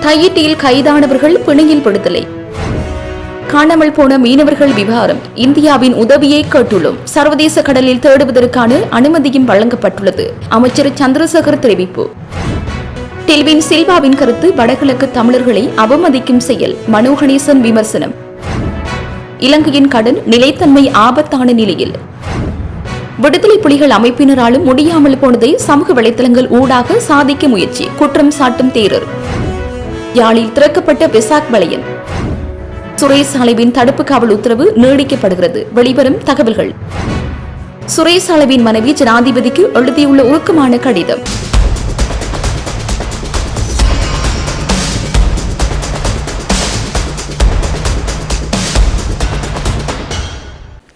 தையிட்டியில் கைதானவர்கள் பிணையில் விடுதலை. காணாமல் போன மீனவர்கள் விவகாரம் இந்தியாவின் உதவியை கேட்டுள்ளோம். சர்வதேச கடலில் தேடுவதற்கான அனுமதியும் வழங்கப்பட்டுள்ளது. அமைச்சர் சந்திரசேகர் தெரிவிப்பு. டெல்வின் சில்வாவின் கருத்து வடகிழக்கு தமிழர்களை அவமதிக்கும் செயல். மனோ கணேசன் விமர்சனம். இலங்கையின் கடன் நிலைத்தன்மை ஆபத்தான நிலையில். விடுதலை புலிகள் அமைப்பினராலும் முடியாமல் போனதை சமூக வலைதளங்கள் ஊடாக சாதிக்க முயற்சி. குற்றம் சாட்டும் தேரர். யாழில் திறக்கப்பட்ட வெசாக் வளையம். சுரேஷ் அளவின் தடுப்பு காவல் உத்தரவு நீடிக்கப்படுகிறது. வெளிவரும் தகவல்கள். சுரேஷ் அளவின் மனைவி ஜனாதிபதிக்கு எழுதியுள்ள உருக்கமான கடிதம்.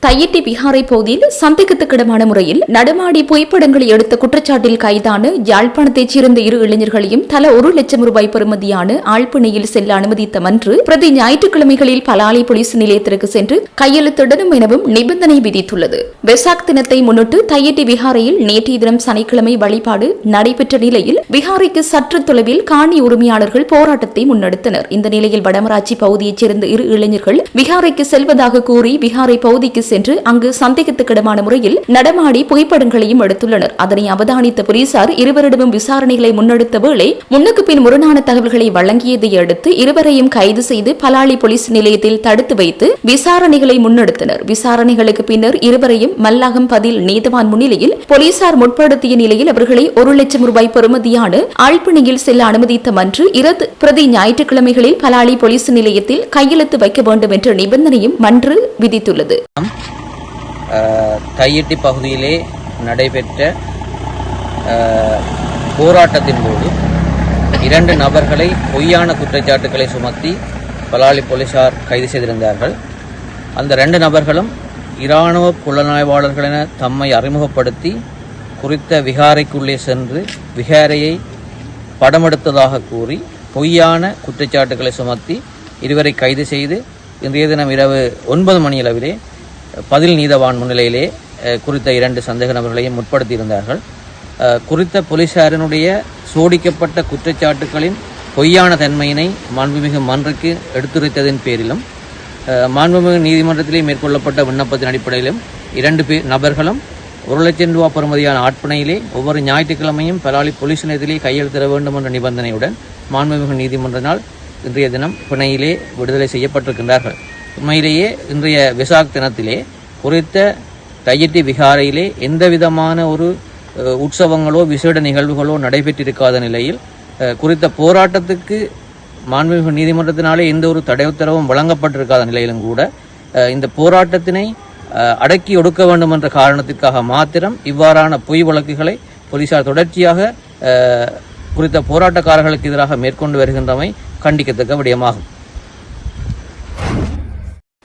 தையிட்டி விஹாரை பகுதியில் சந்தேகத்துக்கிடமான முறையில் நடமாடி புகைப்படங்களை எடுத்த குற்றச்சாட்டில் கைதான யாழ்ப்பாணத்தைச் சேர்ந்த 2 இளைஞர்களையும் தலா 1 லட்சம் ரூபாய் பெறுமதியான ஆழ்பிணையில் செல்ல அனுமதித்த மன்று பிரதி ஞாயிற்றுக்கிழமைகளில் பலாலி போலீஸ் நிலையத்திற்கு சென்று கையெழுத்திடணும் எனவும் நிபந்தனை விதித்துள்ளது. வெசாக் தினத்தை முன்னிட்டு தையிட்டி விஹாரையில் நேற்றைய தினம் சனிக்கிழமை வழிபாடு நடைபெற்ற நிலையில் விஹாரைக்கு சற்று தொலைவில் காணி உரிமையாளர்கள் போராட்டத்தை முன்னெடுத்தனர். இந்த நிலையில் வடமராட்சி பகுதியைச் சேர்ந்த 2 இளைஞர்கள் விஹாரைக்கு செல்வதாக கூறி விஹாரை பகுதிக்கு சென்று அங்கு சந்தேகத்துக்கிடமான முறையில் நடமாடி புகைப்படங்களையும் எடுத்துள்ளனர். அதனை அவதானித்த போலீசார் இருவரிடமும் விசாரணைகளை முன்னெடுத்த வேளை முன்னுக்கு பின் முரணான தகவல்களை வழங்கியதை அடுத்து இருவரையும் கைது செய்து பலாலி போலீஸ் நிலையத்தில் தடுத்து வைத்து விசாரணைகளை முன்னெடுத்தனர். விசாரணைகளுக்கு பின்னர் இருவரையும் மல்லாகம் பதில் நீதவான் முன்னிலையில் போலீசார் முற்படுத்திய நிலையில் அவர்களை 1 லட்சம் ரூபாய் பெறுமதியான ஆழ்பிணையில் செல்ல அனுமதித்த மன்று பிரதி ஞாயிற்றுக்கிழமைகளில் பலாலி போலீஸ் நிலையத்தில் கையெழுத்து வைக்க வேண்டும் என்ற நிபந்தனையும் மன்று விதித்துள்ளது. தையிட்டி பகுதியிலே நடைபெற்ற போராட்டத்தின் போது 2 நபர்களை பொய்யான குற்றச்சாட்டுகளை சுமத்தி பலாலி போலீசார் கைது செய்திருந்தார்கள். அந்த 2 நபர்களும் இராணுவ புலனாய்வாளர்கள் என தம்மை அறிமுகப்படுத்தி குறித்த விகாரைக்குள்ளே சென்று விகாரையை படமெடுத்ததாக கூறி பொய்யான குற்றச்சாட்டுகளை சுமத்தி இருவரை கைது செய்து இன்றைய தினம் இரவு 9 மணியளவிலே பதில் நீதவான் முன்னிலையிலே குறித்த 2 சந்தேக நபர்களையும் முற்படுத்தியிருந்தார்கள். குறித்த போலீசாரினுடைய சோடிக்கப்பட்ட குற்றச்சாட்டுகளின் பொய்யான தன்மையினை மாண்புமிகு மன்றுக்கு எடுத்துரைத்ததன் பேரிலும் மாண்புமிகு நீதிமன்றத்திலே மேற்கொள்ளப்பட்ட விண்ணப்பத்தின் அடிப்படையிலும் 2 நபர்களும் 1 லட்சம் ரூபாய் பெறுமதியான ஆட்பணையிலே ஒவ்வொரு ஞாயிற்றுக்கிழமையும் பலாலி போலீஸ் நிலையத்திலே கையெழுத்திட வேண்டும் என்ற நிபந்தனையுடன் மாண்புமிகு நீதிமன்றத்தினால் இன்றைய தினம் பிணையிலே விடுதலை செய்யப்பட்டிருக்கின்றார்கள். உண்மையிலேயே இன்றைய வெசாக் தினத்திலே குறித்த தையிட்டி விகாரையிலே எந்த விதமான ஒரு உற்சவங்களோ விசேட நிகழ்வுகளோ நடைபெற்றிருக்காத நிலையில் குறித்த போராட்டத்துக்கு மாண்புமிகு நீதிமன்றத்தினாலே எந்த ஒரு தடை உத்தரவும் வழங்கப்பட்டிருக்காத நிலையிலும் கூட இந்த போராட்டத்தினை அடக்கி ஒடுக்க வேண்டும் என்ற காரணத்திற்காக மாத்திரம் இவ்வாறான பொய் வழக்குகளை போலீசார் தொடர்ச்சியாக குறித்த போராட்டக்காரர்களுக்கு எதிராக மேற்கொண்டு வருகின்றமை கண்டிக்கத்தக்க விடயமாகும்.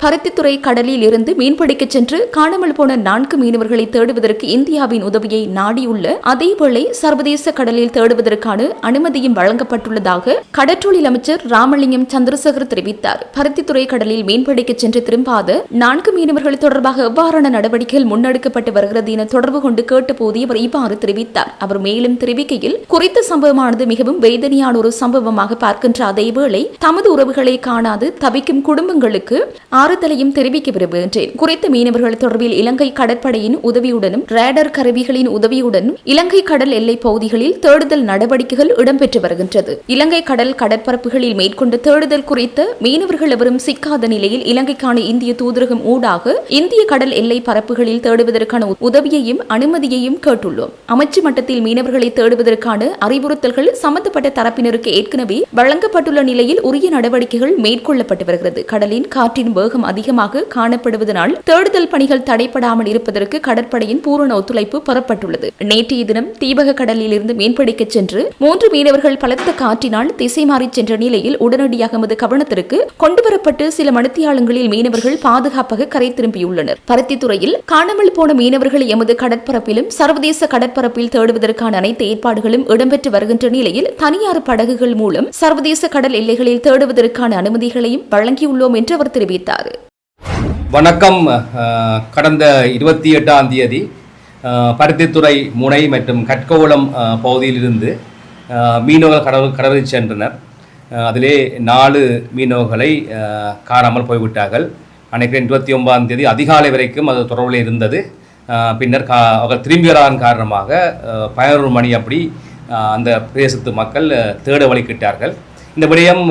பருத்தித்துறை கடலில் இருந்து மீன்பிடிக்க சென்று காணாமல் போன 4 மீனவர்களை தேடுவதற்கு இந்தியாவின் உதவியை நாடியுள்ள அதேவேளை சர்வதேச கடலில் தேடுவதற்கான அனுமதியும் வழங்கப்பட்டுள்ளதாக கடற்றொழில் அமைச்சர் ராமலிங்கம் சந்திரசேகர் தெரிவித்தார். பருத்தித்துறை கடலில் மீன்பிடிக்க சென்று திரும்பாத 4 மீனவர்கள் தொடர்பாக எவ்வாறான நடவடிக்கைகள் முன்னெடுக்கப்பட்டு வருகிறது என தொடர்பு கொண்டு கேட்டபோது அவர் இவ்வாறு தெரிவித்தார். அவர் மேலும் தெரிவிக்கையில் குறித்த சம்பவமானது மிகவும் வேதனையான ஒரு சம்பவமாக பார்க்கின்ற அதேவேளை தமது உறவுகளை காணாது தவிக்கும் குடும்பங்களுக்கு ஆறுதலையும் தெரிவிக்க விரும்புகின்றேன். குறித்த மீனவர்கள் தொடர்பில் இலங்கை கடற்படையின் உதவியுடனும் ரேடர் கருவிகளின் உதவியுடனும் இலங்கை கடல் எல்லை பகுதிகளில் தேடுதல் நடவடிக்கைகள் இடம்பெற்று வருகின்றது. இலங்கை கடல் கடற்பரப்புகளில் மேற்கொண்ட தேடுதல் குறித்த மீனவர்கள் எவரும் சிக்காத நிலையில் இலங்கைக்கான இந்திய தூதரகம் ஊடாக இந்திய கடல் எல்லை பரப்புகளில் தேடுவதற்கான உதவியையும் அனுமதியையும் கேட்டுள்ளோம். அமைச்சு மட்டத்தில் மீனவர்களை தேடுவதற்கான அறிவுறுத்தல்கள் சம்பந்தப்பட்ட தரப்பினருக்கு ஏற்கனவே வழங்கப்பட்டுள்ள நிலையில் உரிய நடவடிக்கைகள் மேற்கொள்ளப்பட்டு வருகிறது. கடலின் காற்றின் வேகம் அதிகமாக காணப்படுவதனால் தேடுதல் பணிகள் தடைபடாமல் இருப்பதற்கு கடற்படையின் பூரண ஒத்துழைப்பு பெறப்பட்டுள்ளது. நேற்றைய தினம் தீபக கடலில் இருந்து மீன்பிடிக்க சென்று 3 மீனவர்கள் பலத்த காற்றினால் திசை மாறி சென்ற நிலையில் உடனடியாக எமது கவனத்திற்கு கொண்டுவரப்பட்டு சில மணித்தியாலங்களில் மீனவர்கள் பாதுகாப்பாக கரை திரும்பியுள்ளனர். பருத்தித்துறையில் காணாமல் போன மீனவர்களை எமது கடற்பரப்பிலும் சர்வதேச கடற்பரப்பில் தேடுவதற்கான அனைத்து ஏற்பாடுகளும் இடம்பெற்று வருகின்ற நிலையில் தனியார் படகுகள் மூலம் சர்வதேச கடல் எல்லைகளில் தேடுவதற்கான அனுமதிகளையும் வழங்கியுள்ளோம் என்று அவர் தெரிவித்தார். வணக்கம். கடந்த 28ஆம் தேதி பருத்தித்துறை முனை மற்றும் கட்கோளம் பகுதியிலிருந்து மீனவர்கள் கடலில் சென்றனர். அதிலே 4 மீனவர்களை காணாமல் போய்விட்டார்கள். அன்றைக்கு 29ஆம் தேதி அதிகாலை வரைக்கும் அது தொடர்பில் இருந்தது. பின்னர் அவர்கள் திரும்பி வராதன் காரணமாக 11 மணி அப்படி அந்த பிரதேசத்து மக்கள் தேட வழிகிட்டார்கள். இந்த விடயம்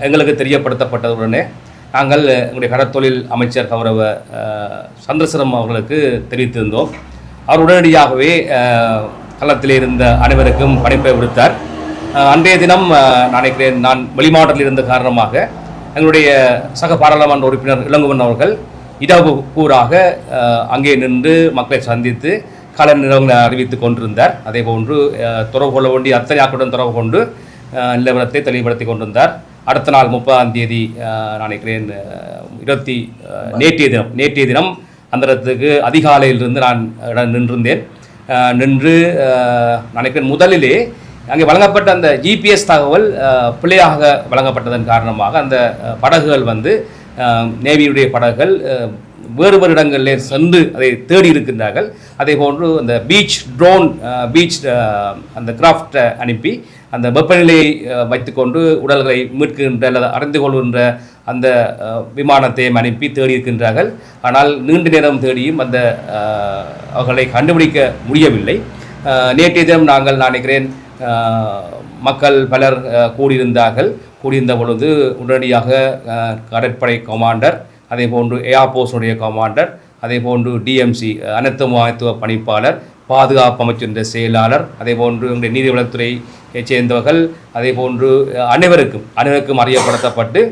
எங்களுக்கு தெரியப்படுத்தப்பட்டதுடனே நாங்கள் எங்களுடைய கடற்தொழில் அமைச்சர் கௌரவ சந்திரசேகரம் அவர்களுக்கு தெரிவித்திருந்தோம். அவர் உடனடியாகவே களத்தில் இருந்த அனைவருக்கும் பணிப்பை விடுத்தார். அன்றைய தினம் நான் வெளிமாவட்டத்தில் இருந்த காரணமாக எங்களுடைய சக பாராளுமன்ற உறுப்பினர் இளங்குவன் அவர்கள் இரவு கூறாக அங்கே நின்று மக்களை சந்தித்து கள நிலவரங்களை அறிவித்துக் கொண்டிருந்தார். அதே போன்று தொடர்பு கொள்ள வேண்டிய அத்தனை ஆக்களுடன் தொடர்பு கொண்டு நிலவரத்தை தெளிவுபடுத்தி கொண்டிருந்தார். அடுத்த நாள் 30ஆம் தேதி நினைக்கிறேன் நேற்றைய தினம் அந்த இடத்துக்கு அதிகாலையிலிருந்து நான் நின்றிருந்தேன். நின்று நினைக்கிறேன் முதலிலே அங்கே வழங்கப்பட்ட அந்த ஜிபிஎஸ் தகவல் பிழையாக வழங்கப்பட்டதன் காரணமாக அந்த படகுகள் நேவியுடைய படகுகள் வேறு இடங்களிலே சென்று அதை தேடி இருக்கின்றார்கள். அதே போன்று அந்த பீச் அந்த கிராஃப்டை அனுப்பி அந்த வெப்பநிலையை வைத்துக்கொண்டு உடல்களை மீட்கின்ற அல்லது அறிந்து கொள்கின்ற அந்த விமானத்தையும் அனுப்பி தேடி இருக்கின்றார்கள். ஆனால் நீண்ட நேரம் தேடியும் அந்த அவர்களை கண்டுபிடிக்க முடியவில்லை. நேற்றைய தினம் நாங்கள் நினைக்கிறேன் மக்கள் பலர் கூடியிருந்த பொழுது உடனடியாக கடற்படை கமாண்டர், அதே போன்று ஏர்போர்ஸுடைய கமாண்டர், அதே போன்று டிஎம்சி அனைத்து முகாமைத்துவ பணிப்பாளர், பாதுகாப்பு அமைச்சின் செயலாளர், அதே போன்று எங்களுடைய நீதிவளத்துறையை சேர்ந்தவர்கள், அதே போன்று அனைவருக்கும் அறியப்படுத்தப்பட்டு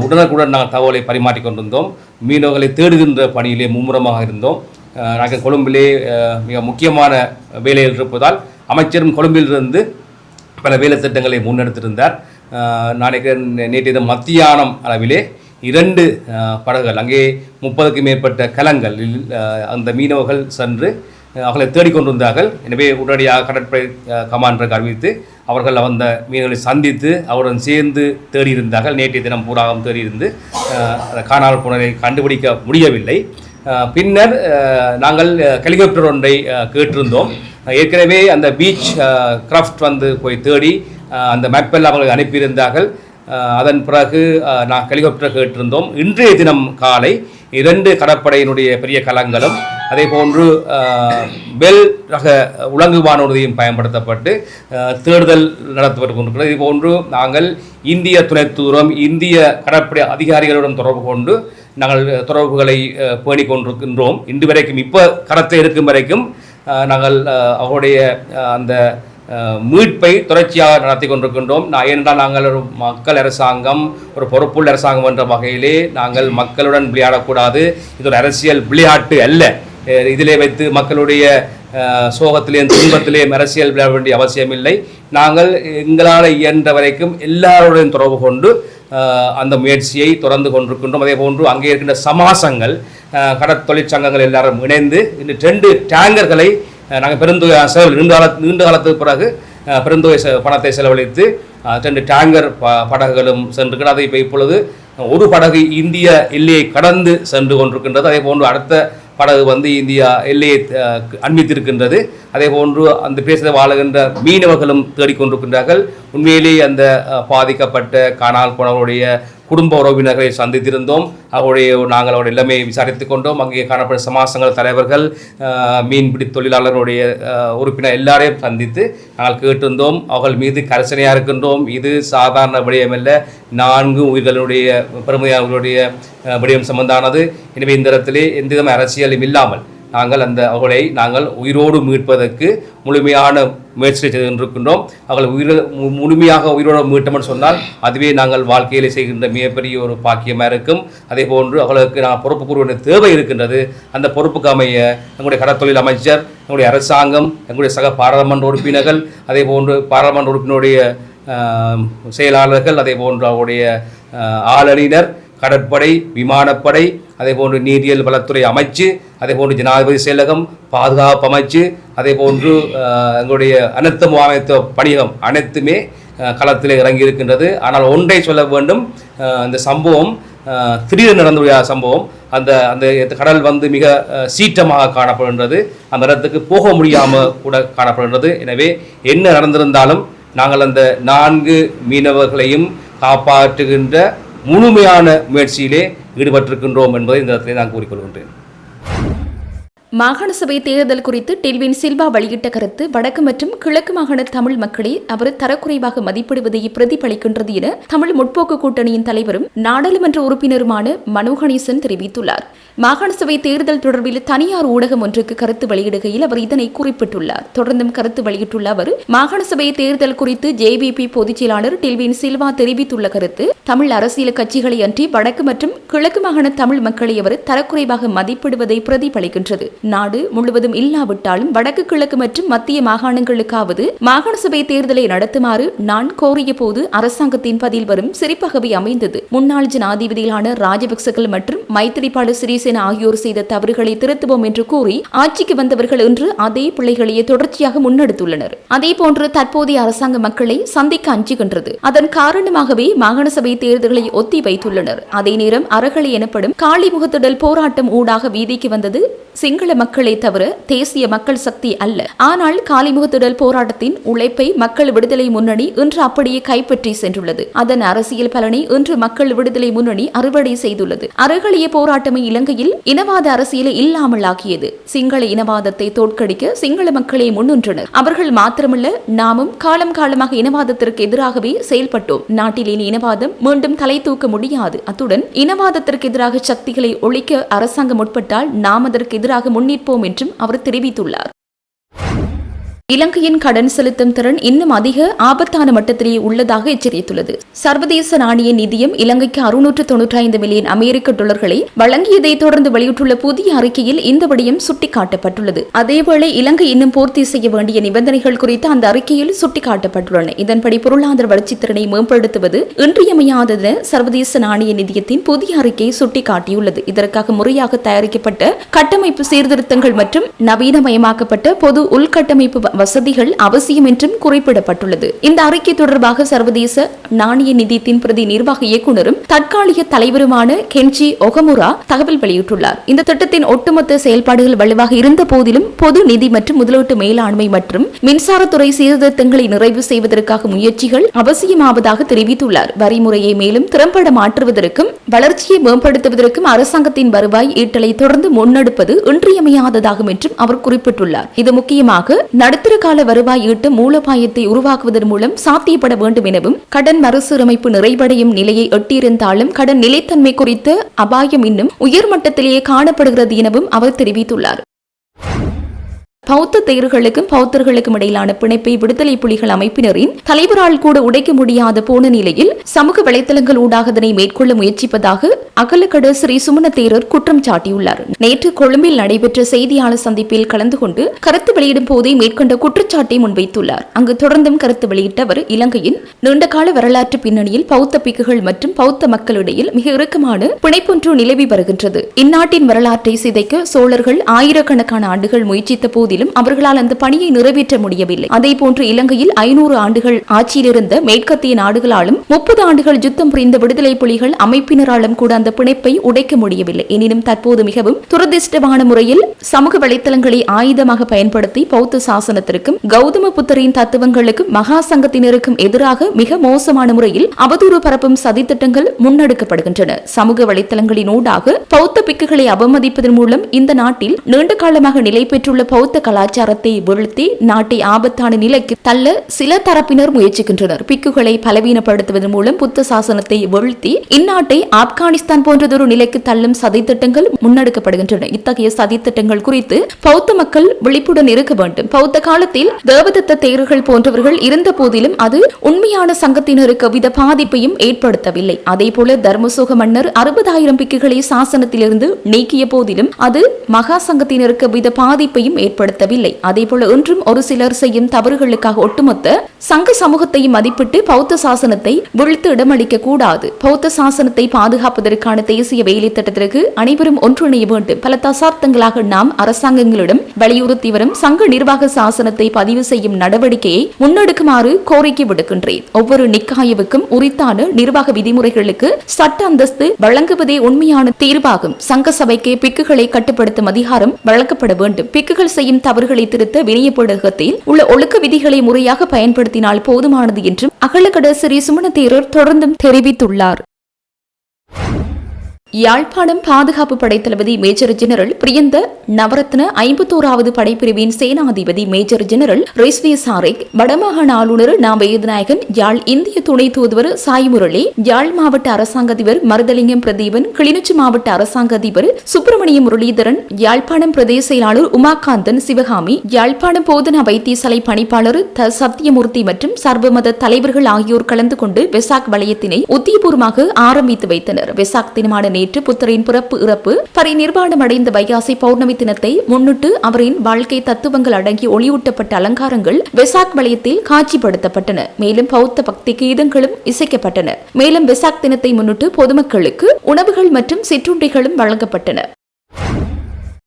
உடனுக்குடன் நாங்கள் தகவலை பரிமாற்றிக் கொண்டிருந்தோம். மீனவர்களை தேடுகின்ற பணியிலே மும்முரமாக இருந்தோம். நாங்கள் கொழும்பிலே மிக முக்கியமான வேலையில் இருப்பதால் அமைச்சரும் கொழும்பிலிருந்து பல வேலை திட்டங்களை முன்னெடுத்திருந்தார். நாளைக்கு நேற்றைய மத்தியானம் அளவிலே 2 படகுகள் அங்கே 30க்கும் மேற்பட்ட கலங்களில் அந்த மீனவர்கள் சென்று அவர்களை தேடிக்கொண்டிருந்தார்கள். எனவே உடனடியாக கடற்படை கமாண்டருக்கு அறிவித்து அவர்கள் அந்த மீனவர்களை சந்தித்து அவருடன் சேர்ந்து தேடியிருந்தார்கள். நேற்றைய தினம் பூராகம் தேடியிருந்து காணாமல் போனதை கண்டுபிடிக்க முடியவில்லை. பின்னர் நாங்கள் ஹெலிகாப்டர் ஒன்றை கேட்டிருந்தோம். ஏற்கனவே அந்த பீச் கிராஃப்ட் போய் தேடி அந்த மேப்பெல்லாம் அவர்கள் அனுப்பியிருந்தார்கள். அதன் பிறகு நான் ஹெலிகாப்டர் கேட்டிருந்தோம். இன்றைய தினம் காலை 2 கடற்படையினுடைய பெரிய கலங்களும் அதே போன்று பெல் ரக உலங்கு வானூர்தியும் பயன்படுத்தப்பட்டு தேடுதல் நடத்தப்பட்டு கொண்டிருக்கிறது. இது போன்று நாங்கள் இந்திய துணை தூதரம், இந்திய கடற்படை அதிகாரிகளுடன் தொடர்பு கொண்டு நாங்கள் தொடர்புகளை பேணிக் கொண்டிருக்கின்றோம். இன்று வரைக்கும் இப்போ கடத்தை இருக்கும் வரைக்கும் நாங்கள் அவருடைய அந்த மீட்பை தொடர்ச்சியாக நடத்தி கொண்டிருக்கின்றோம். ஏனென்றால் நாங்கள் ஒரு மக்கள் அரசாங்கம், ஒரு பொறுப்புள்ள அரசாங்கம் என்ற வகையிலே நாங்கள் மக்களுடன் விளையாடக்கூடாது. இது ஒரு அரசியல் விளையாட்டு அல்ல. இதிலே வைத்து மக்களுடைய சோகத்திலேயும் துன்பத்திலேயும் அரசியல் விளையாட வேண்டிய அவசியம் இல்லை. நாங்கள் எங்களால் இயன்ற வரைக்கும் எல்லாருடன் தொடர்பு கொண்டு அந்த முயற்சியை தொடர்ந்து கொண்டிருக்கின்றோம். அதே போன்று அங்கே இருக்கின்ற சமாசங்கள், கடற்தொழிற்சங்கங்கள் எல்லாரும் இணைந்து இந்த 2 டேங்கர்களை நாங்கள் பெருந்தொகை நீண்ட காலத்துக்கு பிறகு பெருந்தொகை பணத்தை செலவழித்து 2 டேங்கர் படகுகளும் சென்றிருக்கிறது. அதை இப்பொழுது ஒரு படகு இந்திய எல்லையை கடந்து சென்று கொண்டிருக்கின்றது. அதே போன்று அடுத்த படகு இந்தியா எல்லையை அண்மித்திருக்கின்றது. அதே போன்று அந்த பிரதேசத்தில் வாழுகின்ற மீனவர்களும் தேடிக்கொண்டிருக்கின்றார்கள். உண்மையிலேயே அந்த பாதிக்கப்பட்ட காணாமல் போனவருடைய குடும்ப உறவினர்களை சந்தித்திருந்தோம். நாங்கள் அவருடைய எல்லாமே விசாரித்துக் கொண்டோம். அங்கே காணப்பட்ட சமாசங்கள் தலைவர்கள், மீன்பிடி தொழிலாளர்களுடைய உறுப்பினர் எல்லாரையும் சந்தித்து நாங்கள் கேட்டிருந்தோம். அவர்கள் மீது கரிசனையாக இருக்கின்றோம். இது சாதாரண விடயமல்ல, 4 உயிர்களுடைய பெருமையாளர்களுடைய விடயம் சம்பந்தானது. எனவே இந்த இடத்திலே எந்தவித அரசியலும் இல்லாமல் அவர்களை நாங்கள் உயிரோடு மீட்பதற்கு முழுமையான முயற்சி செய்திருக்கின்றோம். அவர்கள் முழுமையாக உயிரோடு மீட்டோம்னு சொன்னால் அதுவே நாங்கள் வாழ்க்கையில் செய்கின்ற மிகப்பெரிய ஒரு பாக்கியமாக இருக்கும். அதே போன்று அவர்களுக்கு நான் பொறுப்பு கூற வேண்டிய தேவை இருக்கின்றது. அந்த பொறுப்புக்கு அமைய எங்களுடைய கடற்தொழில் அமைச்சர், எங்களுடைய அரசாங்கம், எங்களுடைய சக பாராளுமன்ற உறுப்பினர்கள், அதே போன்று பாராளுமன்ற உறுப்பினருடைய செயலாளர்கள், அதே போன்று அவருடைய ஆளணியினர், கடற்படை, விமானப்படை, அதே போன்று நீரியல் வளத்துறை அமைச்சு, அதே போன்று ஜனாதிபதி செயலகம், பாதுகாப்பு அமைச்சு, அதே போன்று எங்களுடைய அனைத்து முகாமைத்துவ பணியகம் அனைத்துமே களத்தில் இறங்கி இருக்கின்றது. ஆனால் ஒன்றை சொல்ல வேண்டும், இந்த சம்பவம் திடீரென நடந்த சம்பவம். அந்த கடல் மிக சீற்றமாக காணப்படுகின்றது. அந்த இடத்துக்கு போக முடியாமல் கூட காணப்படுகின்றது. எனவே என்ன நடந்திருந்தாலும் நாங்கள் அந்த 4 மீனவர்களையும் காப்பாற்றுகின்ற முழுமையான முயற்சியிலே ஈடுபட்டிருக்கின்றோம் என்பதை இந்த இடத்திலே நான் கூறிக்கொள்கின்றேன். மாகாண சபை தேர்தல் குறித்து டெல்வின் சில்வா வெளியிட்ட கருத்து வடக்கு மற்றும் கிழக்கு மாகாண தமிழ் மக்களை அவர் தரக்குறைவாக மதிப்பிடுவதை பிரதிபலிக்கின்றது என தமிழ் முற்போக்கு கூட்டணியின் தலைவரும் நாடாளுமன்ற உறுப்பினருமான மனோ கணேசன் தெரிவித்துள்ளார். மாகாண சபை தேர்தல் தொடர்பில் தனியார் ஊடகம் ஒன்றுக்கு கருத்து வெளியிடுகையில் அவர் இதனை குறிப்பிட்டுள்ளார். தொடர்ந்தும் கருத்து வெளியிட்டுள்ள அவர் மாகாண சபை தேர்தல் குறித்து JVP பொதுச் செயலாளர் டெல்வின் சில்வா தெரிவித்துள்ள கருத்து தமிழ் அரசியல் கட்சிகளை அன்றி வடக்கு மற்றும் கிழக்கு மாகாண தமிழ் மக்களை அவர் தரக்குறைவாக மதிப்பிடுவதை பிரதிபலிக்கின்றது. நாடு முழுவதும் இல்லாவிட்டாலும் வடக்கு கிழக்கு மற்றும் மத்திய மாகாணங்களுக்காவது மாகாண சபை தேர்தலை நடத்துமாறு நான் கோரிய போது அரசாங்கத்தின் பதில் வரும் சிரிப்பாகவே அமைந்தது. முன்னாள் ஜனாதிபதிகளான ராஜபக்சகள் மற்றும் மைத்திரிபால சிறிசேன ஆகியோர் செய்த தவறுகளை திருத்துவோம் என்று கூறி ஆட்சிக்கு வந்தவர்கள் இன்று அதே பிள்ளைகளையே தொடர்ச்சியாக முன்னெடுத்துள்ளனர். அதே போன்று தற்போதைய அரசாங்க மக்களை சந்திக்க அஞ்சுகின்றது. அதன் காரணமாகவே மாகாண சபை தேர்தல்களை ஒத்தி வைத்துள்ளனர். அதே நேரம் அறகலை எனப்படும் காளி முகத்திடல் போராட்டம் ஊடாக வீதிக்கு வந்தது சிங்கள மக்களை தவிர தேசிய மக்கள் சக்தி அல்ல. ஆனால் காலிமுகத்திடல் போராட்டத்தின் உழைப்பை மக்கள் விடுதலை முன்னணி இன்று அப்படியே கைப்பற்றி சென்றுள்ளது. அதன் அரசியல் பலனை இன்று மக்கள் விடுதலை முன்னணி அறுவடை செய்துள்ளது. அறகலிய போராட்டமே இலங்கையில் இனவாத அரசியலை இல்லாமல் ஆக்கியது. சிங்கள இனவாதத்தை தோற்கடிக்க சிங்கள மக்களை முன்னின்றனர். அவர்கள் மாத்திரமல்ல, நாமும் காலம் காலமாக இனவாதத்திற்கு எதிராகவே செயல்பட்டோம். நாட்டில் இனி இனவாதம் மீண்டும் தலை தூக்க முடியாது. அத்துடன் இனவாதத்திற்கு எதிராக சக்திகளை ஒழிக்க அரசாங்கம் முற்பட்டால் நாம் அதற்கு எதிராக முன்னிற்போம் என்றும் அவர் தெரிவித்துள்ளார். இலங்கையின் கடன் செலுத்தும் திறன் இன்னும் அதிக ஆபத்தான மட்டத்திலேயே உள்ளதாக எச்சரித்துள்ளது. சர்வதேச நாணய நிதியம் இலங்கைக்கு 695 மில்லியன் அமெரிக்க டாலர்களை வழங்கியதை தொடர்ந்து வெளியிட்டுள்ள புதிய அறிக்கையில் இந்த விடயம் சுட்டிக்காட்டப்பட்டுள்ளது. அதேவேளை இலங்கை இன்னும் பூர்த்தி செய்ய வேண்டிய நிபந்தனைகள் குறித்து அந்த அறிக்கையில் சுட்டிக்காட்டப்பட்டுள்ளன. இதன்படி பொருளாதார வளர்ச்சித் திறனை மேம்படுத்துவது இன்றியமையாதது சர்வதேச நாணய நிதியத்தின் புதிய அறிக்கை சுட்டிக்காட்டியுள்ளது. இதற்காக முறையாக தயாரிக்கப்பட்ட கட்டமைப்பு சீர்திருத்தங்கள் மற்றும் நவீனமயமாக்கப்பட்ட பொது உள்கட்டமைப்பு வசதிகள் அவசியம் என்றும் குறிப்பிடப்பட்டுள்ளது. இந்த அறிக்கை தொடர்பாக சர்வதேச நாணய நிதியத்தின் பிரதி நிர்வாக இயக்குநரும் தற்காலிக தலைவருமான கென்ஜி ஒகமுரா தகவல் வெளியிட்டுள்ளார். இந்த திட்டத்தின் ஒட்டுமொத்த செயல்பாடுகள் வலுவாக இருந்த போதிலும் பொது நிதி மற்றும் முதலீட்டு மேலாண்மை மற்றும் மின்சாரத்துறை சீர்திருத்தங்களை நிறைவு செய்வதற்காக முயற்சிகள் அவசியமாவதாக தெரிவித்துள்ளார். வரிமுறையை மேலும் திறம்பட மாற்றுவதற்கும் வளர்ச்சியை மேம்படுத்துவதற்கும் அரசாங்கத்தின் வருவாய் ஈட்டலை தொடர்ந்து முன்னெடுப்பது இன்றியமையாததாகும் என்றும் அவர் குறிப்பிட்டுள்ளார். இது முக்கியமாக நடுத்தர கால வருவாய் ஈட்டு மூலோபாயத்தை உருவாக்குவதன் மூலம் சாத்தியப்பட வேண்டும் எனவும் கடன் மறுசீரமைப்பு நிறைவடையும் நிலையை எட்டியிருந்தாலும் கடன் நிலைத்தன்மை குறித்த அபாயம் இன்னும் உயர்மட்டத்திலேயே காணப்படுகிறது எனவும் அவர் தெரிவித்துள்ளார். பௌத்த தேர்களுக்கும் பௌத்தர்களுக்கும் இடையிலான பிணைப்பை விடுதலை புலிகள் அமைப்பினரின் தலைவரால் கூட உடைக்க முடியாத போன நிலையில் சமூக வலைதளங்கள் ஊடாக அதனை மேற்கொள்ள முயற்சிப்பதாக அகலக்கட ஸ்ரீ சுமண தேரர் குற்றம் சாட்டியுள்ளார். நேற்று கொழும்பில் நடைபெற்ற செய்தியாளர் சந்திப்பில் கலந்து கொண்டு கருத்து வெளியிடும் போதே மேற்கொண்ட குற்றச்சாட்டை முன்வைத்துள்ளார். அங்கு தொடர்ந்தும் கருத்து வெளியிட்ட அவர் இலங்கையின் நீண்டகால வரலாற்று பின்னணியில் பௌத்த பிக்குகள் மற்றும் பௌத்த மக்களிடையில் மிக இறுக்கமான பிணைப்பொன்று நிலவி வருகின்றது. இந்நாட்டின் வரலாற்றை சிதைக்க சோழர்கள் ஆயிரக்கணக்கான ஆண்டுகள் முயற்சித்த போது அவர்களால் அந்த பணியை நிறைவேற்ற முடியவில்லை. அதேபோன்று இலங்கையில் 500 ஆண்டுகள் ஆட்சியில் இருந்த மேற்கத்திய நாடுகளாலும் 30 ஆண்டுகள் யுத்தம் புரிந்த விடுதலை புலிகள் அமைப்பினராலும் கூட அந்த பிணைப்பை உடைக்க முடியவில்லை. எனினும் தற்போது மிகவும் துரதிருஷ்டமான முறையில் சமூக வலைத்தளங்களை ஆயுதமாக பயன்படுத்தி பௌத்த சாசனத்திற்கும் கௌதம புத்தரின் தத்துவங்களுக்கும் மகா சங்கத்தினருக்கும் எதிராக மிக மோசமான முறையில் அவதூறு பரப்பும் சதித்திட்டங்கள் முன்னெடுக்கப்படுகின்றன. சமூக வலைத்தளங்களின் ஊடாக பௌத்த பிக்குகளை அவமதிப்பதன் மூலம் இந்த நாட்டில் நீண்ட காலமாக நிலை பெற்றுள்ள பௌத்த கலாச்சாரத்தை வீழ்த்தி நாட்டை ஆபத்தான நிலைக்கு தள்ள சில தரப்பினர் முயற்சிக்கின்றனர். பிக்குகளை பலவீனப்படுத்துவதன் மூலம் புத்த சாசனத்தை வீழ்த்தி இந்நாட்டை ஆப்கானிஸ்தான் போன்றதொரு நிலைக்கு தள்ளும் சதித்திட்டங்கள் முன்னெடுக்கப்படுகின்றன. இத்தகைய சதித்திட்டங்கள் குறித்து பௌத்த மக்கள் விழிப்புடன் இருக்க வேண்டும். பௌத்த காலத்தில் தேவதத்த தேரர்கள் போன்றவர்கள் இருந்த போதிலும் அது உண்மையான சங்கத்தினருக்கு வித பாதிப்பையும் ஏற்படுத்தவில்லை. அதேபோல தர்மசோக மன்னர் 60,000 பிக்குகளை சாசனத்திலிருந்து நீக்கிய போதிலும் அது மகா சங்கத்தினருக்கு வித பாதிப்பையும் ஏற்படுத்தவில்லை. அதேபோல இன்றும் ஒரு சிலர் செய்யும் தவறுகளுக்காக ஒட்டுமொத்த சங்க சமூகத்தையும் மதிப்பிட்டு பௌத்த சாசனத்தை வீழ்த்து இடமளிக்க கூடாது. பௌத்த சாசனத்தை பாதுகாப்பதற்கான தேசிய வேலை திட்டத்திற்கு அனைவரும் ஒன்றிணைய வேண்டும். பல தசாப்தங்களாக நாம் அரசாங்கங்களிடம் வலியுறுத்தி வரும் சங்க நிர்வாக சாசனத்தை பதிவு செய்யும் நடவடிக்கையை முன்னெடுக்குமாறு கோரிக்கை விடுக்கின்றேன். ஒவ்வொரு நிக்காயவுக்கும் உரித்தான நிர்வாக விதிமுறைகளுக்கு சட்ட அந்தஸ்து வழங்குவதே உண்மையான தீர்வாகும். சங்க சபைக்கு பிக்குகளை கட்டுப்படுத்தும் அதிகாரம் வழங்கப்பட வேண்டும். பிக்குகள் செய்யும் செய்யும் தவறுகளை திருத்த வினயப்படகத்தில் உள்ள ஒழுக்க விதிகளை முறையாக பயன்படுத்தினால் போதுமானது என்றும் அகலக்கட ஸ்ரீ சுமண தேரர் தொடர்ந்தும் தெரிவித்துள்ளார். யாழ்ப்பாணம் பாதுகாப்பு படைத்தளபதி மேஜர் ஜெனரல் பிரியந்த நவரத்ன 51வது படைப்பிரிவின் சேனாதிபதி மேஜர் ஜெனரல் ரிஸ்வி சாரிக், வடமாகாண ஆளுநர் நா. வேதநாயகன், யாழ் இந்திய துணை தூதுவர் சாய் முரளி, யாழ் மாவட்ட அரசாங்க அதிபர் மருதலிங்கம் பிரதீபன், கிளிநொச்சி மாவட்ட அரசாங்க அதிபர் சுப்பிரமணிய முரளிதரன், யாழ்ப்பாணம் பிரதேச செயலாளர் உமாகாந்தன் சிவகாமி, யாழ்ப்பாணம் போதனா வைத்தியசாலை பணிப்பாளர் த. சத்தியமூர்த்தி மற்றும் சர்வமத தலைவர்கள் ஆகியோர் கலந்து கொண்டு வெசாக் வலயத்தினை உத்தியபூர்வமாக ஆரம்பித்து வைத்தனர். வெசாக் தினமான நேற்று புத்தரின் பிறப்பு இறப்பு பரிநிர்வாணம் அடைந்த வைகாசி பௌர்ணமி தினத்தை முன்னிட்டு அவரின் வாழ்க்கை தத்துவங்கள் அடங்கி ஒளியூட்டப்பட்ட அலங்காரங்கள் வெசாக் வலயத்தில் காட்சிப்படுத்தப்பட்டன. மேலும் பௌத்த பக்தி கீதங்களும் இசைக்கப்பட்டன. மேலும் வெசாக் தினத்தை முன்னிட்டு பொதுமக்களுக்கு உணவுகள் மற்றும் சிற்றுண்டிகளும் வழங்கப்பட்டன.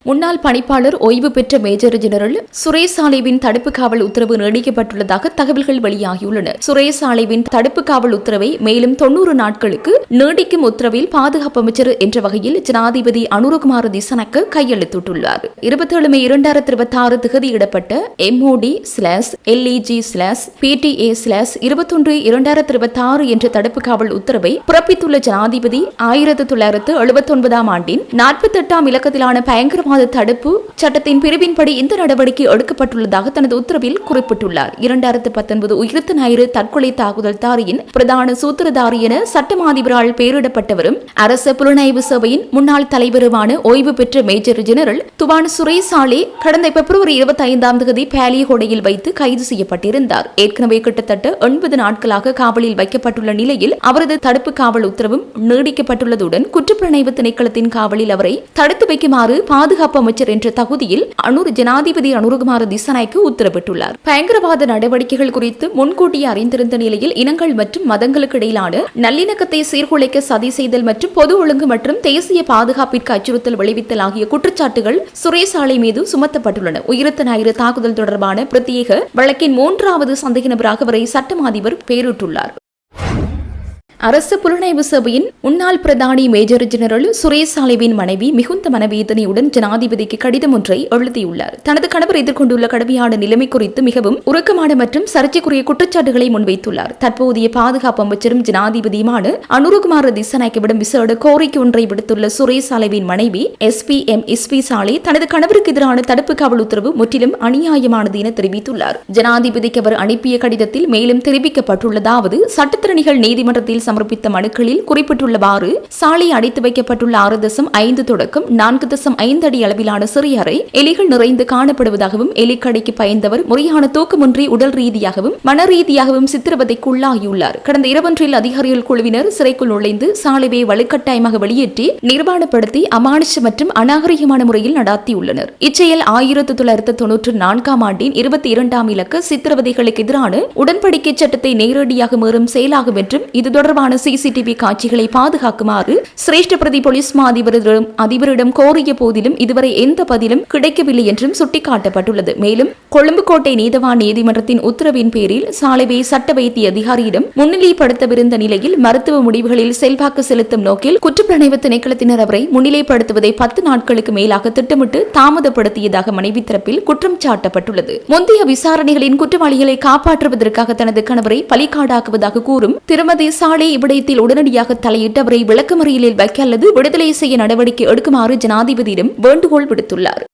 முன்னாள் பணிப்பாளர் ஓய்வு பெற்ற மேஜர் ஜெனரல் சுரேஷ் சாலேவின் தடுப்பு காவல் உத்தரவு நீடிக்கப்பட்டுள்ளதாக தகவல்கள் வெளியாகியுள்ளன. சுரேஷ் சாலேவின் தடுப்பு காவல் உத்தரவை மேலும் 90 நாட்களுக்கு நீடிக்கும் உத்தரவில் பாதுகாப்பு அமைச்சர் என்ற வகையில் ஜனாதிபதி அனுரகுமார திசனக்க கையெழுத்திட்டுள்ளார். 27 மே 2026 திகதியிடப்பட்ட MOD/LEG/PTA/21/2026 என்ற தடுப்பு காவல் உத்தரவை பிறப்பித்துள்ள ஜனாதிபதி 1979 ஆண்டின் 48ஆம் இலக்கத்திலான பயங்கரவாத தடுப்பு சட்டத்தின் பிரிவின்படி இந்த நடவடிக்கை எடுக்கப்பட்டுள்ளதாக தனது உத்தரவில் குறிப்பிட்டுள்ளார். 2019 உயிர்த்த ஞாயிறு தற்கொலை தாக்குதல் தாரியின் பிரதான சூத்திரதாரி என சட்டமாதிபரால் பெயரிடப்பட்டவரும் அரச புலனாய்வு சபையின் முன்னாள் தலைவருமான ஓய்வு பெற்ற மேஜர் ஜெனரல் துவான் சுரேஷ் சாலே கடந்த பிப்ரவரி 25ஆம் தேதி பாலியகொடையில் வைத்து கைது செய்யப்பட்டிருந்தார். ஏற்கனவே கிட்டத்தட்ட 80 நாட்களாக காவலில் வைக்கப்பட்டுள்ள நிலையில் அவரது தடுப்பு காவல் உத்தரவும் நீடிக்கப்பட்டுள்ளதுடன் குற்றப்புலனாய்வு திணைக்களத்தின் காவலில் அவரை தடுத்து வைக்குமாறு பாதுகாப்பு அமைச்சர் என்ற தகுதியில் ஜனாதிபதி அனுரகுமார திசநாயக்க உத்தரவிட்டுள்ளார். பயங்கரவாத நடவடிக்கைகள் குறித்து முன்கூட்டியே அறிந்திருந்த நிலையில் இனங்கள் மற்றும் மதங்களுக்கு இடையிலான நல்லிணக்கத்தை சீர்குலைக்க சதி செய்தல் மற்றும் பொது ஒழுங்கு மற்றும் தேசிய பாதுகாப்பிற்கு அச்சுறுத்தல் விளைவித்தல் ஆகிய குற்றச்சாட்டுகள் சுரேஷ் சாலே மீது சுமத்தப்பட்டுள்ளன. உயிர்த்த ஞாயிறு தாக்குதல் தொடர்பான பிரத்யேக வழக்கின் 3வது சந்தேக நபராக அவரை சட்டம் அதிபர் பெயரிட்டுள்ளார். அரசு புலனாய்வு சபையின் முன்னாள் பிரதானி மேஜர் ஜெனரல் சுரேஷ் சாலேவின் மனைவி மிகுந்த மனவேதனையுடன் ஜனாதிபதிக்கு கடிதம் ஒன்றை எழுதியுள்ளார். தனது கணவர் எதிர்கொண்டுள்ள கடுமையான நிலைமை குறித்து மிகவும் உருக்கமான மற்றும் சர்ச்சைக்குரிய குற்றச்சாட்டுகளை முன்வைத்துள்ளார். தற்போதைய பாதுகாப்பு அமைச்சரும் ஜனாதிபதியுமான அனுரகுமார திசநாயக்கவிடம் விசேட கோரிக்கை ஒன்றை விடுத்துள்ள சுரேஷ் சாலேவின் மனைவி SPM இஸ்வி சாலே தனது கணவருக்கு எதிரான தடுப்பு காவல் உத்தரவு முற்றிலும் அநியாயமானது என தெரிவித்துள்ளார். ஜனாதிபதிக்கு அவர் அனுப்பிய கடிதத்தில் மேலும் தெரிவிக்கப்பட்டுள்ளதாவது, சட்டத்திறனிகள் நீதிமன்றத்தில் சமர்ப்பித்த மனுக்களில் குறிப்பிட்டுள்ளவாறு சாலை அடைத்து வைக்கப்பட்டுள்ள 6.5 தொடக்கம் 4.5 அடி அளவிலான சிறிய அறை எலிகள் நிறைந்து காணப்படுவதாகவும் எலிக்கடைக்கு பயந்தவர் முறையான தூக்கமின்றி உடல் ரீதியாகவும் மன ரீதியாகவும் சித்திரவதைக்கு உள்ளாகியுள்ளார். கடந்த இரவொன்றில் அதிகாரிகள் குழுவினர் சிறைக்குள் நுழைந்து சாலையை வலுக்கட்டாயமாக வெளியேற்றி நிர்வாணப்படுத்தி அமானுஷ மற்றும் அநாகரிகமான முறையில் நடாத்தியுள்ளனர். இச்செயல் 1994ஆம் ஆண்டின் 22ஆம் இலக்க சித்திரவதைகளுக்கு எதிரான உடன்படிக்கை சட்டத்தை நேரடியாக மீறும் செயலாகும் என்றும் இது தொடர்பான CCTV காட்சிகளை பாதுகாக்குமாறு சிரேஷ்ட பிரதி போலீஸ் அதிபரிடம் கோரிய போதிலும் இதுவரை எந்த பதிலும் கிடைக்கவில்லை என்றும் சுட்டிக்காட்டப்பட்டுள்ளது. மேலும் கொழும்பு கோட்டை நீதவான் நீதிமன்றத்தின் உத்தரவின் பேரில் சாலைவை சட்ட வைத்திய அதிகாரியிடம் முன்னிலைப்படுத்தவிருந்த நிலையில் மருத்துவ முடிவுகளில் செல்வாக்கு செலுத்தும் நோக்கில் குற்றப்புலனாய்வு திணைக்களத்தினர் அவரை முன்னிலைப்படுத்துவதை 10 நாட்களுக்கு மேலாக திட்டமிட்டு தாமதப்படுத்தியதாக மனைவி தரப்பில் குற்றம் சாட்டப்பட்டுள்ளது. முந்தைய விசாரணைகளின் குற்றவாளிகளை காப்பாற்றுவதற்காக தனது கணவரை பலிகாடாக்குவதாக கூறும் திருமதி சாலே இவ்விடயத்தில் உடனடியாக தலையிட்டு அவரை விளக்கமறியலில் வைக்க அல்லது விடுதலை செய்ய நடவடிக்கை எடுக்குமாறு ஜனாதிபதியிடம் வேண்டுகோள் விடுத்துள்ளார்.